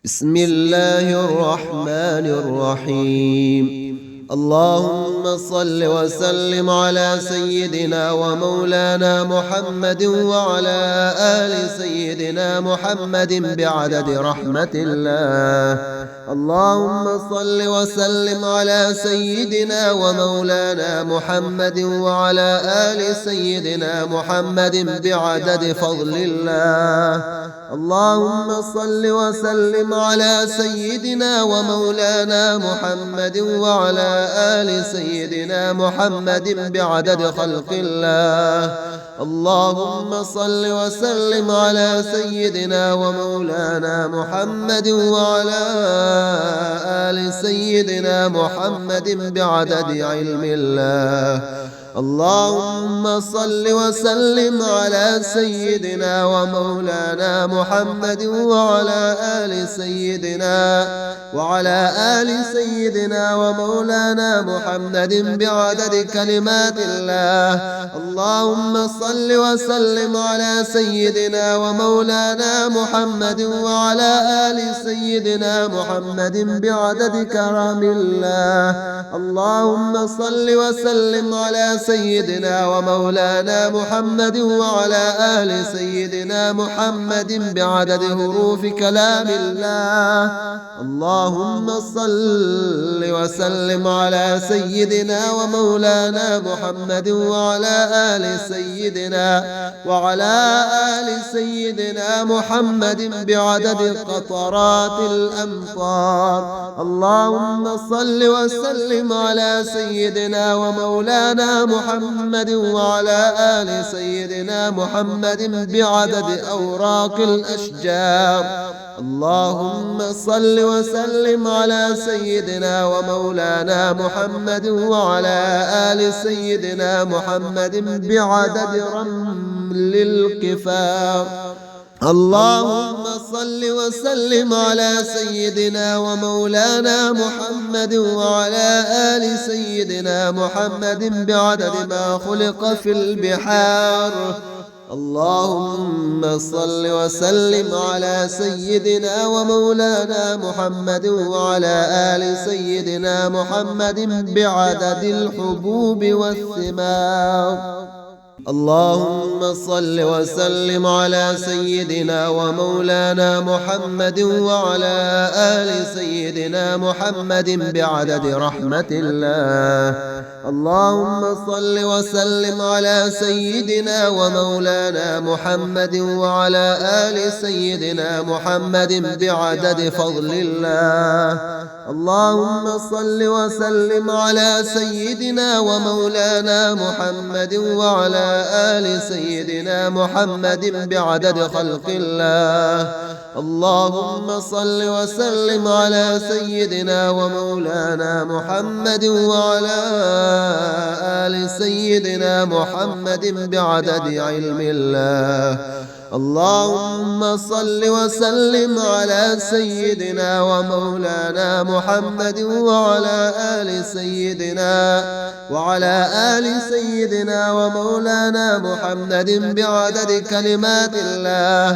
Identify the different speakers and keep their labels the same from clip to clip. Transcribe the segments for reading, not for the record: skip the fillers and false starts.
Speaker 1: بسم الله الرحمن الرحيم. اللهم صل وسلم على سيدنا ومولانا محمد وعلى آل سيدنا محمد بعدد رحمة الله. اللهم صل وسلم على سيدنا ومولانا محمد وعلى آل سيدنا محمد بعدد فضل الله. اللهم صل وسلم على سيدنا ومولانا محمد وعلى آل سيدنا محمد بعدد خلق الله. اللهم صل وسلم على سيدنا ومولانا محمد وعلى آل سيدنا محمد بعدد علم الله. اللهم صل وسلم على سيدنا ومولانا محمد وعلى آل سيدنا ومولانا محمد بعدد كلمات الله. اللهم صل وسلم على سيدنا ومولانا محمد وعلى آل سيدنا محمد بعدد كرم الله. اللهم صل وسلم على سيدنا ومولانا محمد وعلى آل سيدنا محمد بعدد حروف كلام الله. اللهم صل وسلم على سيدنا ومولانا محمد وعلى آل سيدنا محمد بعدد قطرات الأمطار. اللهم صل وسلم على سيدنا ومولانا محمد وعلى آل سيدنا محمد بعدد أوراق الأشجار. اللهم صل وسلم على سيدنا ومولانا محمد وعلى آل سيدنا محمد بعدد رمل الكفار. اللهم صل وسلم على سيدنا ومولانا محمد وعلى آل سيدنا محمد بعدد ما خلق في البحار. اللهم صل وسلم على سيدنا ومولانا محمد وعلى آل سيدنا محمد بعدد الحبوب والثمار. اللهم صل وسلم على سيدنا ومولانا محمد وعلى آل سيدنا محمد بعدد رحمة الله. اللهم صل وسلم على سيدنا ومولانا محمد وعلى آل سيدنا محمد بعدد فضل الله. اللهم صل وسلم على سيدنا ومولانا محمد وعلى آل سيدنا محمد بعدد خلق الله. اللهم صل وسلم على سيدنا ومولانا محمد وعلى آل سيدنا محمد بعدد علم الله. اللهم صل وسلم على سيدنا ومولانا محمد وعلى آل سيدنا ومولانا محمد بعدد كلمات الله.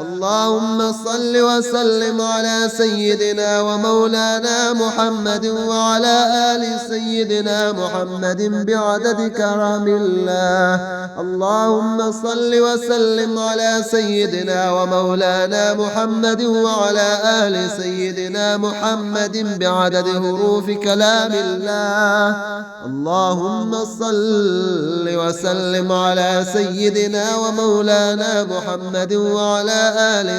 Speaker 1: اللهم صل وسلم على سيدنا ومولانا محمد وعلى آل سيدنا محمد بعدد كرم الله. اللهم صل وسلم على سيدنا ومولانا محمد وعلى آل سيدنا محمد بعدد حروف كلام الله. اللهم صل وسلم على سيدنا ومولانا محمد وعلى آل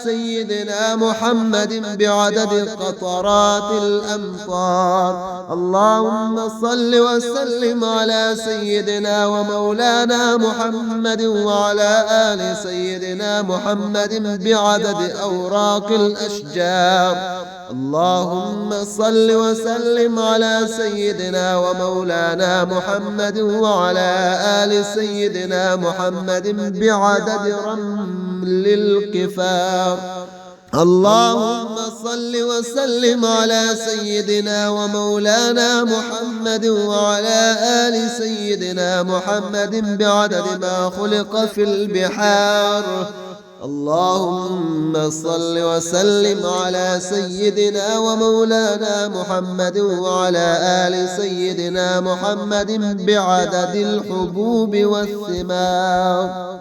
Speaker 1: سيدنا محمد بعدد قطرات الأمطار. اللهم صل وسلم على سيدنا ومولانا محمد وعلى آل سيدنا محمد بعدد أوراق الأشجار. اللهم صل وسلم على سيدنا ومولانا محمد وعلى آل سيدنا محمد بعدد رمل الكفار. اللهم صل وسلم على سيدنا ومولانا محمد وعلى آل سيدنا محمد بعدد ما خلق في البحار. اللهم صل وسلم على سيدنا ومولانا محمد وعلى آل سيدنا محمد بعدد الحبوب والثمار.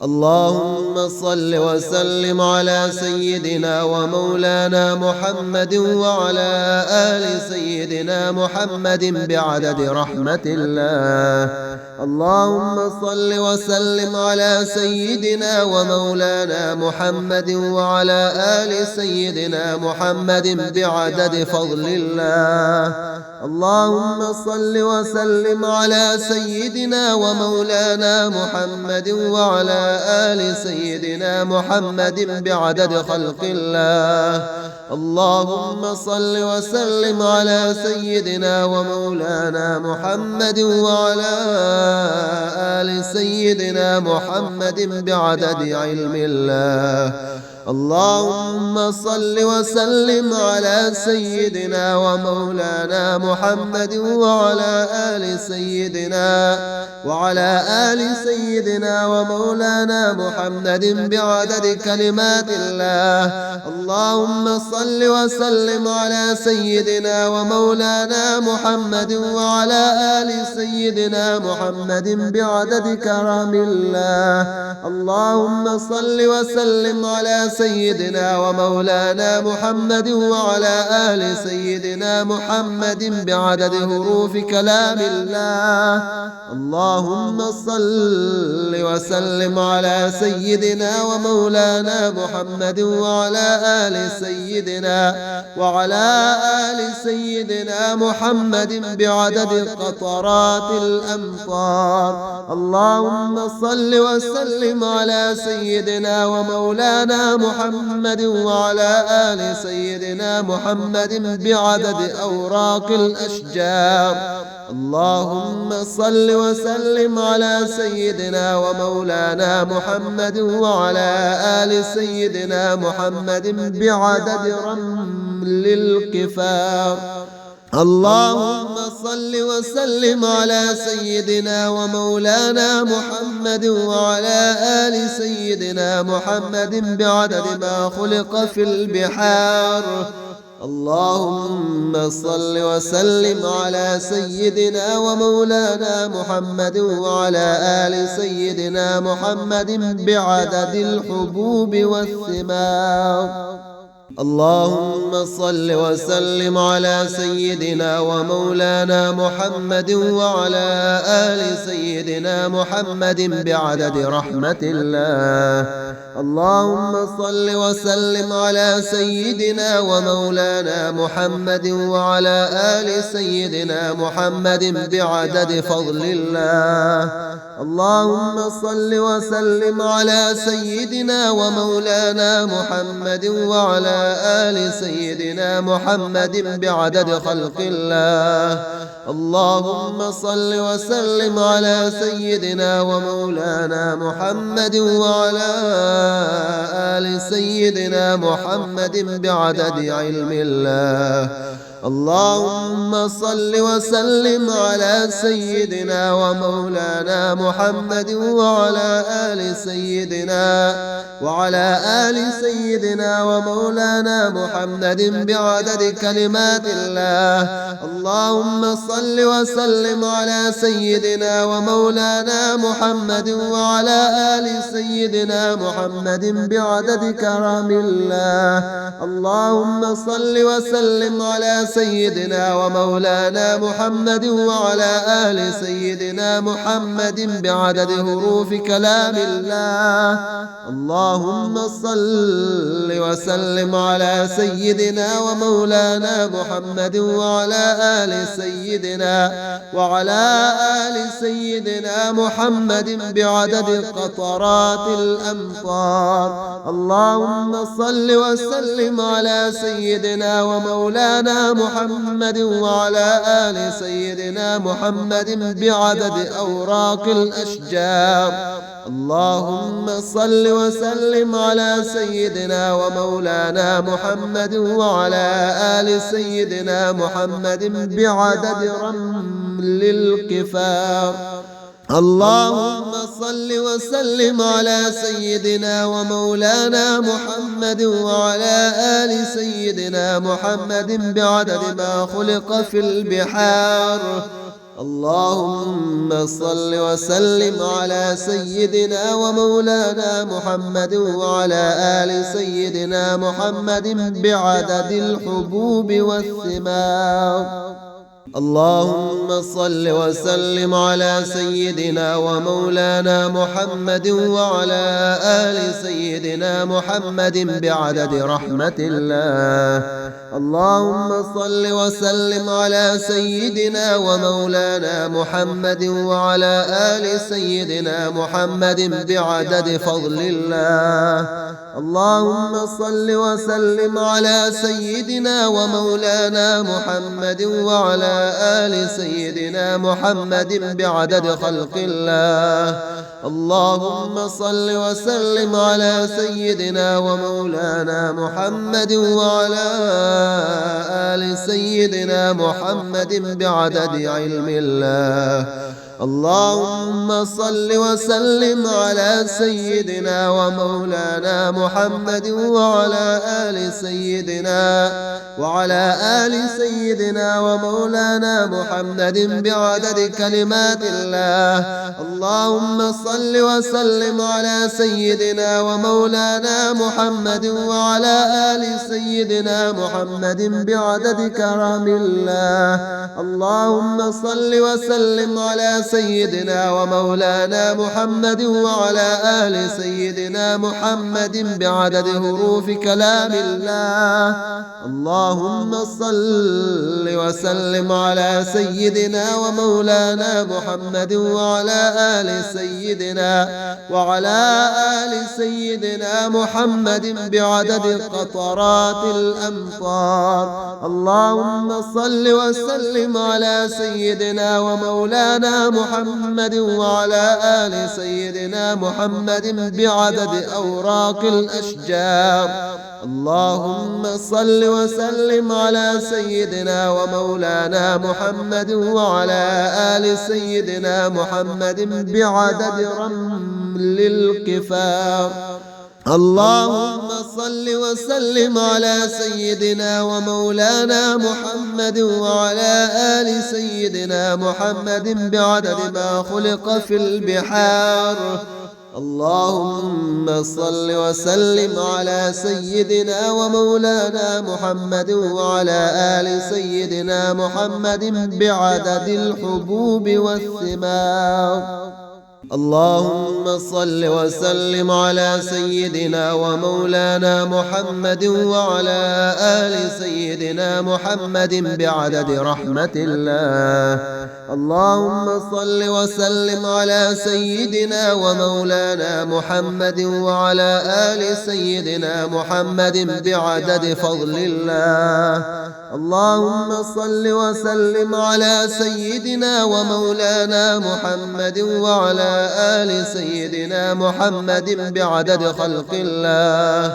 Speaker 1: اللهم صل وسلم على سيدنا ومولانا محمد وعلى آل سيدنا محمد بعدد رحمة الله. اللهم صل وسلم على سيدنا ومولانا محمد وعلى آل سيدنا محمد بعدد فضل الله. اللهم صل وسلم على سيدنا ومولانا محمد وعلى آل سيدنا محمد بعدد خلق الله. اللهم صل وسلم على سيدنا ومولانا محمد وعلى آل سيدنا محمد بعدد علم الله. اللهم صل وسلم على سيدنا ومولانا محمد وعلى آل سيدنا ومولانا محمد بعدد كلمات الله. اللهم صل وسلم على سيدنا ومولانا محمد وعلى آل سيدنا محمد بعدد كرم الله. اللهم صل وسلم على سيدنا ومولانا محمد وعلى آل سيدنا محمد بعدد حروف كلام الله. اللهم صل وسلم على سيدنا ومولانا محمد وعلى آل سيدنا محمد بعدد قطرات الأمطار. اللهم صل وسلم على سيدنا ومولانا محمد وعلى آل سيدنا محمد بعدد أوراق الأشجار. اللهم صل وسلم على سيدنا ومولانا محمد وعلى آل سيدنا محمد بعدد رمل الكفار. اللهم صل وسلم على سيدنا ومولانا محمد وعلى آل سيدنا محمد بعدد ما خلق في البحار. اللهم صل وسلم على سيدنا ومولانا محمد وعلى آل سيدنا محمد بعدد الحبوب والثمار. اللهم صل وسلم على سيدنا ومولانا محمد وعلى آل سيدنا محمد بعدد رحمة الله. اللهم صل وسلم على سيدنا ومولانا محمد وعلى آل سيدنا محمد بعدد فضل الله. اللهم صل وسلم على سيدنا ومولانا محمد وعلى آل سيدنا محمد بعدد خلق الله. اللهم صل وسلم على سيدنا ومولانا محمد وعلى آل سيدنا محمد بعدد علم الله. اللهم صل وسلم على سيدنا ومولانا محمد وعلى آل سيدنا ومولانا محمد بعدد كلمات الله. اللهم صل وسلم على سيدنا ومولانا محمد وعلى آل سيدنا محمد بعدد كرم الله. اللهم صل وسلم على سيدنا ومولانا محمد وعلى آل سيدنا محمد بعدد حروف كلام الله. اللهم صل وسلم على سيدنا ومولانا محمد وعلى آل سيدنا محمد بعدد قطرات الأمطار. اللهم صل وسلم على سيدنا ومولانا محمد وعلى آل سيدنا محمد بعدد أوراق الأشجار. اللهم صل وسلم على سيدنا ومولانا محمد وعلى آل سيدنا محمد بعدد رمل الكفار. اللهم صل وسلم على سيدنا ومولانا محمد وعلى آل سيدنا محمد بعدد ما خلق في البحار. اللهم صل وسلم على سيدنا ومولانا محمد وعلى آل سيدنا محمد بعدد الحبوب والثمار. اللهم صل وسلم على سيدنا ومولانا محمد وعلى آل سيدنا محمد بعدد رحمة الله. اللهم صل وسلم على سيدنا ومولانا محمد وعلى آل سيدنا محمد بعدد فضل الله. اللهم صل وسلم على سيدنا ومولانا محمد وعلى آل سيدنا محمد بعدد خلق الله. اللهم صل وسلم على سيدنا ومولانا محمد وعلى آل سيدنا محمد بعدد علم الله. اللهم صل وسلم على سيدنا ومولانا محمد وعلى آل سيدنا ومولانا محمد بعدد كلمات الله. اللهم صل وسلم على سيدنا ومولانا محمد وعلى آل سيدنا محمد بعدد كرم الله. اللهم صل وسلم على سيدنا ومولانا محمد وعلى آل سيدنا محمد بعدد حروف كلام الله. اللهم صل وسلم على سيدنا ومولانا محمد وعلى آل سيدنا محمد بعدد قطرات الأمطار. اللهم صل وسلم على سيدنا ومولانا محمد وعلى آل سيدنا محمد بعدد أوراق الأشجار. اللهم صل وسلم على سيدنا ومولانا محمد وعلى آل سيدنا محمد بعدد رمل الكفار. اللهم صل وسلم على سيدنا ومولانا محمد وعلى آل سيدنا محمد بعدد ما خلق في البحار. اللهم صل وسلم على سيدنا ومولانا محمد وعلى آل سيدنا محمد بعدد الحبوب والثمار. اللهم صل وسلم على سيدنا ومولانا محمد وعلى آل سيدنا محمد بعدد رحمة الله. اللهم صل وسلم على سيدنا ومولانا محمد وعلى آل سيدنا محمد بعدد فضل الله. اللهم صل وسلم على سيدنا ومولانا محمد وعلى آل سيدنا محمد بعدد خلق الله.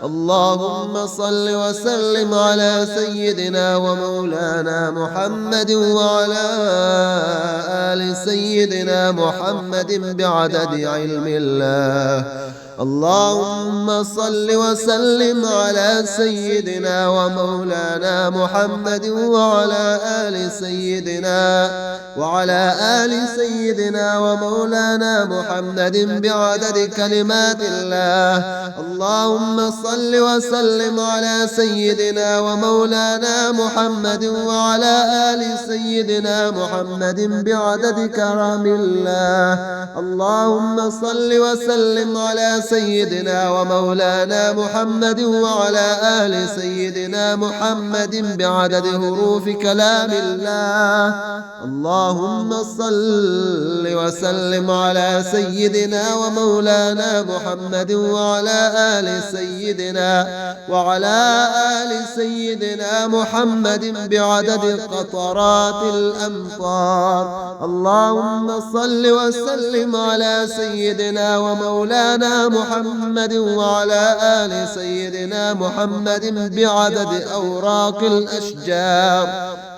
Speaker 1: اللهم صل وسلم على سيدنا ومولانا محمد وعلى آل سيدنا محمد بعدد علم الله. اللهم صل وسلم على سيدنا ومولانا محمد وعلى آل سيدنا ومولانا محمد بعدد كلمات الله. اللهم صل وسلم على سيدنا ومولانا محمد وعلى آل سيدنا محمد بعدد كرم الله. اللهم صل وسلم على سيدنا ومولانا محمد وعلى آل سيدنا محمد بعدد حروف كلام الله. اللهم صل وسلم على سيدنا ومولانا محمد وعلى آل سيدنا محمد بعدد قطرات الأمطار. اللهم صل وسلم على سيدنا ومولانا محمد وعلى آل سيدنا محمد بعدد أوراق الأشجار.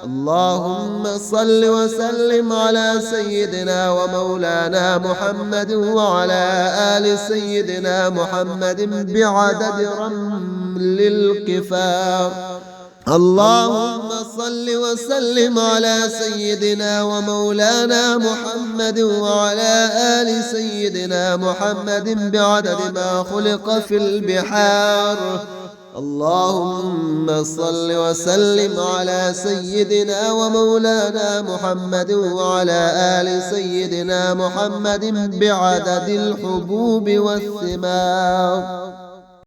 Speaker 1: اللهم صل وسلم على سيدنا ومولانا محمد وعلى آل سيدنا محمد بعدد رمل الكفار. اللهم صل وسلم على سيدنا ومولانا محمد وعلى آل سيدنا محمد بعدد ما خلق في البحار. اللهم صل وسلم على سيدنا ومولانا محمد وعلى آل سيدنا محمد بعدد الحبوب والثمار.